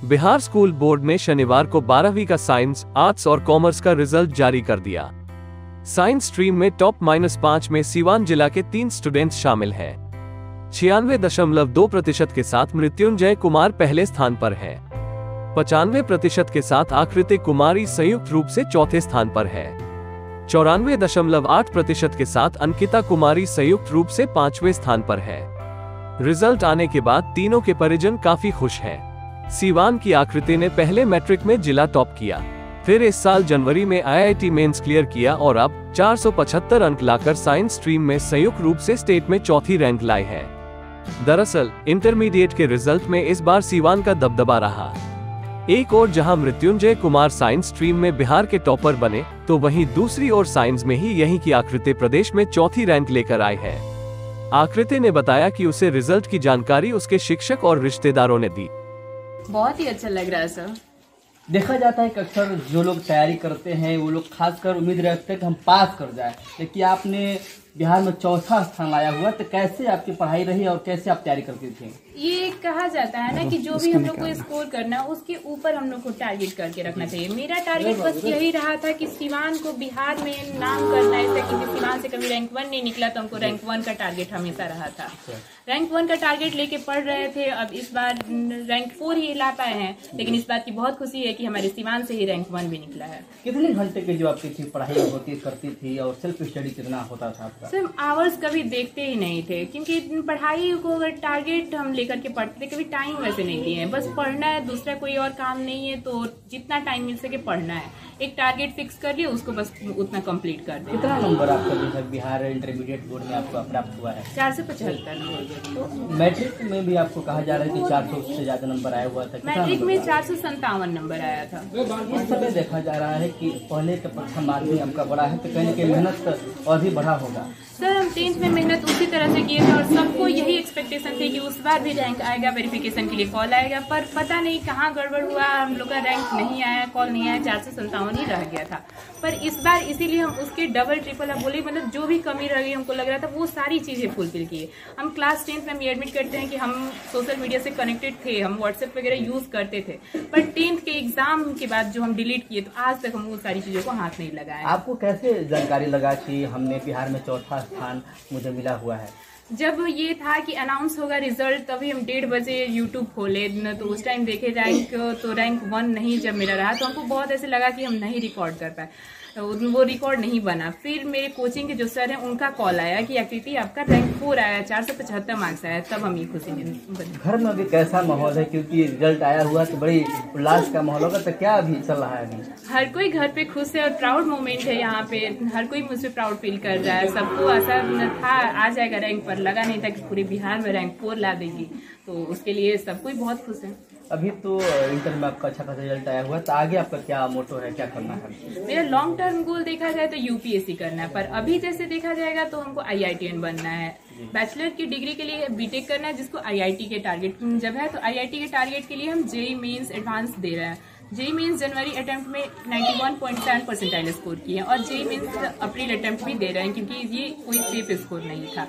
Bihar school board ने शनिवार को 12वीं का साइंस, आर्ट्स और कॉमर्स का रिजल्ट जारी कर दिया। साइंस स्ट्रीम में टॉप -5 में सीवान जिला के 3 स्टूडेंट्स शामिल हैं। 96.2% के साथ मृत्युंजय कुमार पहले स्थान पर है। 95% के साथ आकृति कुमारी संयुक्त रूप से चौथे स्थान पर है। 94.8% के साथ अंकिता कुमारी संयुक्त रूप से 5वें स्थान पर है। रिजल्ट आने के बाद तीनों के परिजन काफी खुश हैं। सीवान की आकृति ने पहले मैट्रिक में जिला टॉप किया, फिर इस साल जनवरी में IIT मेंस क्लियर किया और अब 475 अंक लाकर साइंस स्ट्रीम में संयुक्त रूप से स्टेट में चौथी रैंक लाई है। दरअसल इंटरमीडिएट के रिजल्ट में इस बार सीवान का दबदबा रहा। एक ओर जहां मृत्युंजय कुमार साइंस स्ट्रीम में बिहार के टॉपर बने, तो वहीं दूसरी ओर साइंस में ही यहीं की आकृति प्रदेश में चौथी रैंक लेकर आई है। आकृति ने बताया कि उसे रिजल्ट की जानकारी उसके शिक्षक और रिश्तेदारों ने दी। बहुत ही अच्छा लग रहा है सर। देखा जाता है कि अक्सर जो लोग तैयारी करते हैं वो लोग खासकर उम्मीद रखते हैं कि हम पास कर जाए, लेकिन आपने बिहार में चौथा स्थान लाया हुआ, तो कैसे आपकी पढ़ाई रही और कैसे आप तैयारी करती थी? ये कहा जाता है ना कि जो भी हम लोग को स्कोर करना है उसके ऊपर हम लोग को टारगेट करके रखना चाहिए। मेरा टारगेट बस यही रहा था कि सीवान को बिहार में नाम करना है, क्योंकि सीवान से कभी रैंक 1 नहीं निकला, तो हमको रैंक 1 का टारगेट हमेशा रहा था। रैंक 1 का टारगेट लेके पढ़ रहे थे। अब इस बार रैंक 4 ही ला पाए हैं, लेकिन इस बात की बहुत खुशी है कि हमारे सीवान से ही रैंक 1 भी निकला है। कितने घंटे की जो आपकी पढ़ाई होती करती थी और सेल्फ स्टडी कितना होता था आपका? सर आवर्स कभी देखते ही नहीं थे, क्योंकि पढ़ाई को अगर टारगेट हम लेकर के पढ़ते थे, कभी टाइम वैसे नहीं दिए हैं। बस पढ़ना है, दूसरा कोई और काम नहीं है, तो जितना टाइम मिल सके पढ़ना है। एक टारगेट फिक्स कर लिया, उसको बस उतना कंप्लीट कर दे। कितना नंबर आपका जो है बिहार इंटरमीडिएट बोर्ड में आपका प्राप्त हुआ है? 475। मैट्रिक में भी आपको कहा जा रहा है कि 400 से ज्यादा नंबर आया हुआ था। मैट्रिक में 457 नंबर आया था। इस समय देखा जा रहा है कि पहले का परीक्षा मार्किंग आपका बड़ा है, तो कहीं की मेहनत और भी बढ़ा होगा। सर हम 10th में मेहनत उसी तरह से किए थे और सबको यही एक्सपेक्टेशन थी कि उस बार भी रैंक आएगा, वेरिफिकेशन के लिए कॉल आएगा, पर पता नहीं कहाँ गड़बड़ हुआ, हम लोग का रैंक नहीं आया, कॉल नहीं आया, 457 ही रह गया था। पर इस बार इसीलिए हम उसके डबल ट्रिपल, अब बोले मतलब जो भी कमी रह गई हमको लग रहा था वो सारी चीजें फुलफिल किए। हम क्लास 10th में हम ये एडमिट करते हैं कि हम सोशल मीडिया से कनेक्टेड थे, हम व्हाट्सएप वगैरह यूज करते थे, पर 10th के एग्जाम के बाद जो हम डिलीट किए, तो आज तक हम वो सारी चीजों को हाथ नहीं लगाए। आपको कैसे जानकारी लगा कि हमने बिहार में चौथा स्थान मुझे मिला हुआ है? जब ये था कि अनाउंस होगा रिजल्ट, तभी हम 1:30 बजे यूट्यूब खोले, तो उस टाइम देखे रैंक 1 नहीं जब मेरा रहा, तो हमको बहुत ऐसे लगा कि हम नहीं रिकॉर्ड कर पाए, वो रिकॉर्ड नहीं बना। फिर मेरे कोचिंग के जो सर हैं उनका कॉल आया कि आकृति आपका रैंक 4 आया, 475 मार्क्स आया, तब हम ये खुशी बनी। घर में अभी कैसा माहौल है, क्योंकि रिजल्ट आया हुआ तो बड़ी उल्लास का माहौल होगा, तो क्या अभी चल रहा है अभी? हर कोई घर पे खुश है और प्राउड मोमेंट है यहाँ पे। हर कोई मुझसे प्राउड फील कर रहा है। सबको आशा था आ जाएगा रैंक, पर लगा नहीं था कि पूरे बिहार में रैंक 4 ला देगी, तो उसके लिए सब कोई बहुत खुश है। अभी तो इंटर में आपका अच्छा खासा रिजल्ट आया हुआ है, तो आगे आपका क्या मोटो है, क्या करना है? मेरा लॉन्ग टर्म गोल देखा जाए तो UPSC करना है, पर अभी जैसे देखा जाएगा तो हमको IITian बनना है। बैचलर की डिग्री के लिए बीटेक करना है, जिसको IIT के टारगेट जब है, तो IIT के टारगेट के लिए हम JEE मेंस एडवांस दे रहे हैं। JEE मेंस जनवरी अटेम्प्ट में 91.7 परसेंटाइल स्कोर किए हैं और JEE मेंस अप्रैल अटेम्प्ट भी दे रहे हैं, क्योंकि ये कोई सेफ स्कोर नहीं था।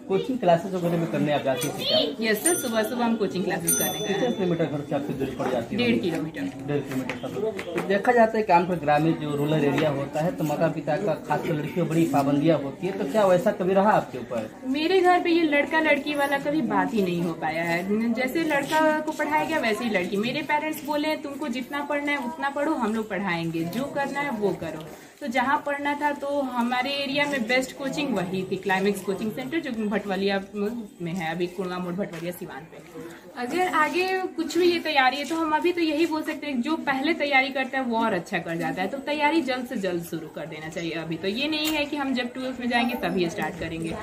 कोचिंग क्लासेस वगैरह भी करने आप जाती थी क्या? यस सर, सुबह सुबह हम कोचिंग क्लासेस करने गए। कितने किलोमीटर घर से आपकी दूरी पड़ जाती है? 1.5 किलोमीटर। 1.5 किलोमीटर का। तो देखा जाता है कि आमतौर ग्रामीण जो रूरल एरिया होता है, तो माता पिता का खासकर लड़कियों बड़ी पाबंदियां होती है, तो क्या वैसा कभी रहा आपके ऊपर? मेरे घर पे ये लड़का लड़की वाला कभी बात ही नहीं हो पाया है। जैसे लड़का को पढ़ाया गया वैसे ही लड़की। मेरे पेरेंट्स बोले तुमको जितना पढ़ना है उतना पढ़ो, हम लोग पढ़ाएंगे, जो करना है वो करो। तो जहाँ पढ़ना था, तो हमारे एरिया में बेस्ट कोचिंग वही थी, क्लाइमेक्स कोचिंग सेंटर, जो भटवलिया में है, अभी कुड़वा मोड़ भटवलिया सीवान पे। अगर आगे कुछ भी ये तैयारी है, तो हम अभी तो यही बोल सकते हैं जो पहले तैयारी करता है वो और अच्छा कर जाता है, तो तैयारी जल्द से जल्द शुरू कर देना चाहिए। अभी तो ये नहीं है कि हम जब 12th में जाएंगे तभी स्टार्ट करेंगे।